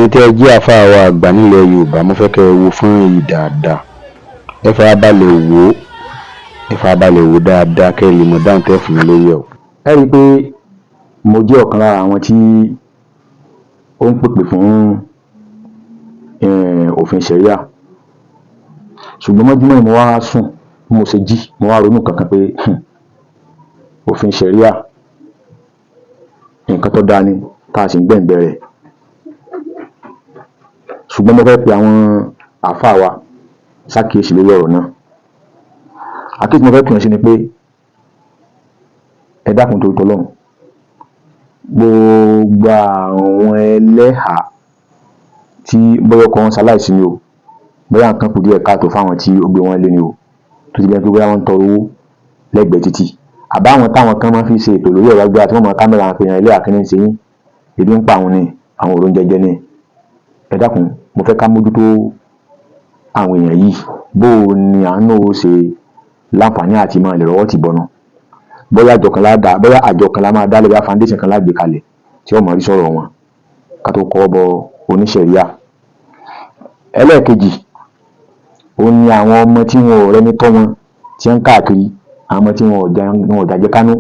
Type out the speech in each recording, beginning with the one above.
ẹ̀yin tí ẹ jẹ́ àfáà wa àgbà nílẹ̀ Yorùbá, mo fẹ́ kẹ́ ẹ wo fọ́nrán yìí dáadáa. Ẹ farabalẹ̀ wò dáadáa kẹ́ ẹ lè mọ̀ dáhùn tẹ́ fún mi lórí ẹ̀ o. Ẹ rí i pé mo jẹ́ ọ̀kan lára àwọn tí ó ń pèpè fún òfin ṣẹ̀ríà, ṣùgbọ́n mọ́júmọ́ ni mo wá sùn, bí mo ṣe jí mo wá ronú kankan pé òfin ṣẹ̀ríà nǹkan tó dáa ni tá a sì ń gbẹ̀ǹgbẹ̀ rẹ̀, ṣùgbọ́n mo fẹ́ pe àwọn àáfàá wa ṣàkíyèsí lórí ọ̀rọ̀ náà. Àkíyèsí mo fẹ́ pè wọ́n sí ni pé ẹ dákun torí t'Ọlọ́run, gbogbo àwọn ẹlẹ́hà tí bóyá ọkọ wọn ṣaláìsí ni o, bóyá nǹkan kù díẹ̀ káàtó fáwọn tí ó gbé wọn lé ni o, tó ti jẹ́ pé bóyá wọ́n ń tọrọ owó lẹ́gbẹ̀ẹ́ títì, àbáwọn táwọn kan máa fi ṣe ètò lórí ẹ̀rọ agbára tí wọ́n mọ kámẹ́rà àwọn èèyàn ilé àkíní ṣe yín, ebi ń pa àwọn ni, àwọn òrò ń jẹjẹ ni. Ẹ dákun, mo fẹ́ ká mójútó àwọn èèyàn yìí, bó o ní àánú ó ṣe láǹfààní àti máa lè rọ́wọ́ tì bọnu. Bóyá àjọ kan la máa dá lé, bóyá foundation kan la gbé kalẹ̀ tí ó mọ̀ rí sọ̀rọ̀ wọn ká tó kọ́ bọ oníṣẹ̀ríà. Ẹlẹ́ẹ̀kejì, òun ni àwọn ọmọ tí wọn ò rẹ́ni tọ́ wọn tí ń káàkiri, àwọn ọmọ tí wọn ò jàjẹ́ kánú,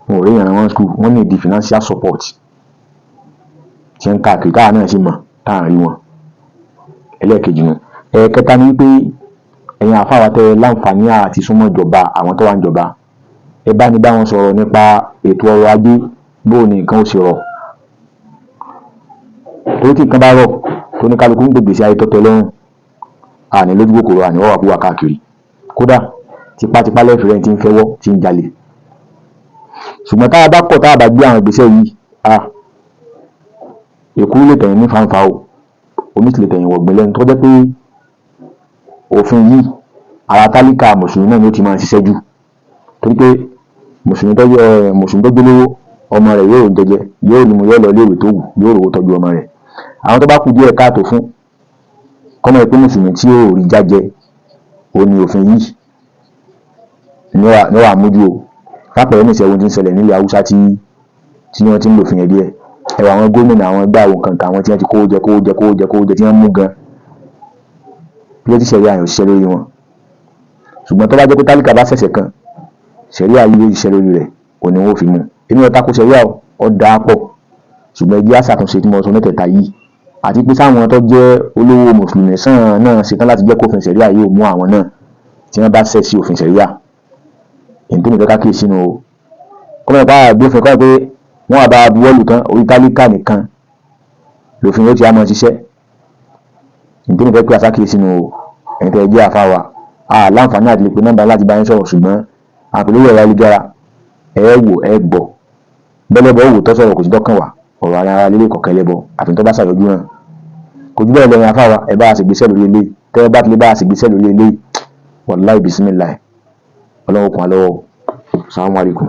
wọn ò rí ìrànwọ́ wọn school, wọ́n ní di financial support tí ń káàkiri táwa náà sì mọ̀ táà ń rí wọn. Ẹlẹ́ẹ̀kejì nù. Ẹ̀ẹ̀kẹta ni wípé ẹ̀yin àfáà wa tẹ́ láǹfààní àti súnmọ́ ìjọba, àwọn tó wà níjọba, ẹ bá ní bá wọn sọ̀rọ̀ nípa ètò ọrọ̀ ajé, bó ni nǹkan ó ṣe rọ̀. Torí tí nǹkan bá rọ̀ tó ní kálukú ń gbègbè sí ayé tọ́tẹ́ lọ́rùn, àní lójú kòkòrò, àní wọ́wà kúwà káàkiri, kódà tipátipá lẹ́fẹ̀ẹ́ rẹ̀ tí ń fẹ́wọ́ tí ń jalè. Ṣùgbọ́n tá a bá kọ̀ tá a bá gbé àwọn ìgbésẹ̀ yìí, èkú lè tẹ̀yìn ní fàǹfà o, omi sì lè tẹ̀yìn wọ̀gbìn lẹ́nu, tó jẹ́ pé òfin yìí ara tálíkà mùsùlùmí náà ni ó ti máa ṣiṣẹ́ jù, torí pé mùsùlùmí tó gbélówó ọmọ rẹ̀ yóò jẹjẹ, yóò ní mo yọ lọ iléèwé tó wù, yóò rówó tọ́jú ọmọ rẹ̀. Àwọn tó bá kù díẹ̀ káàtó fún kọ́mọ ẹ̀ pé mùsùlùmí tí yóò rí jájẹ, òun ni òfin yìí ní wàá mójú o. Lápẹ̀rẹ̀ ní ìṣẹ́gun tí ń ṣẹlẹ̀ nílẹ̀ Haúsá tí wọ́n ti ń lò fún yẹn díẹ̀, ẹ̀wọ̀ àwọn gómìnà, àwọn ẹgbẹ́ àwọn kankan, àwọn tí wọ́n ti kówó jẹ tí wọ́n mú gan, bí ó ti ṣẹ̀rí àyàn òṣìṣẹ́ lórí wọn. Ṣùgbọ́n tó bá jẹ́ pé tálíkà bá ṣẹ̀ṣẹ̀ kan, ṣẹ̀rí àyè yóò ṣiṣẹ́ lórí rẹ̀, òní wọn ò fi mú. Èmi ò tako ṣẹ̀rí ọ̀ dáa pọ̀, ṣùgbọ́n ẹjẹ́ àṣàtúnṣe tí mo sọ mẹ́tẹ̀ẹ̀ta yìí, àti pé sáwọn tó jẹ́ olówó mùsùlùmí sàn náà ṣetán láti jẹ́ kó òfin ṣẹ̀rí àyè ò mú àwọn náà tí wọ́n bá ṣẹ̀ sí òfin ṣẹ̀rí à. Èyí tó nìkan káàkiri sínú o. Kọ́mọ̀ ìpá àgbófin kọ́ pé wọ́n wà bá buwọ́lù tán orí tálíkà nìkan lòfin yóò ti á mọ́ ṣiṣẹ́. Èyí tó nìkan pé àṣàkiri sínú o. Ẹ̀yin tẹ́ jẹ́ àfáà wa, láǹfààní àti lè pe nọ́mbà láti bá yín sọ̀rọ̀, ṣùgbọ́n àpèlówó ẹ̀rọ ayélujára ẹ gbọ́ bẹ́lẹ́bọ̀ wò tó sọ̀rọ̀ kò sí dọ́kàn wá, ọ̀rọ̀ ara lélẹ̀ kọ̀ọ̀kan ẹlẹ́bọ àfi tó bá ṣàyọjú náà. Kò jù bẹ́ẹ̀ lọ ẹ̀yin àfáà wa, ẹ bá a ṣègbésẹ̀ lórí eléyìí, tẹ́ ẹ bá ti lè bá a ṣègbésẹ̀ lórí eléyìí, wàláhì bísímílláhì, Ọlọ́run kún wa lọ́wọ́ o. Assalamu alaikum.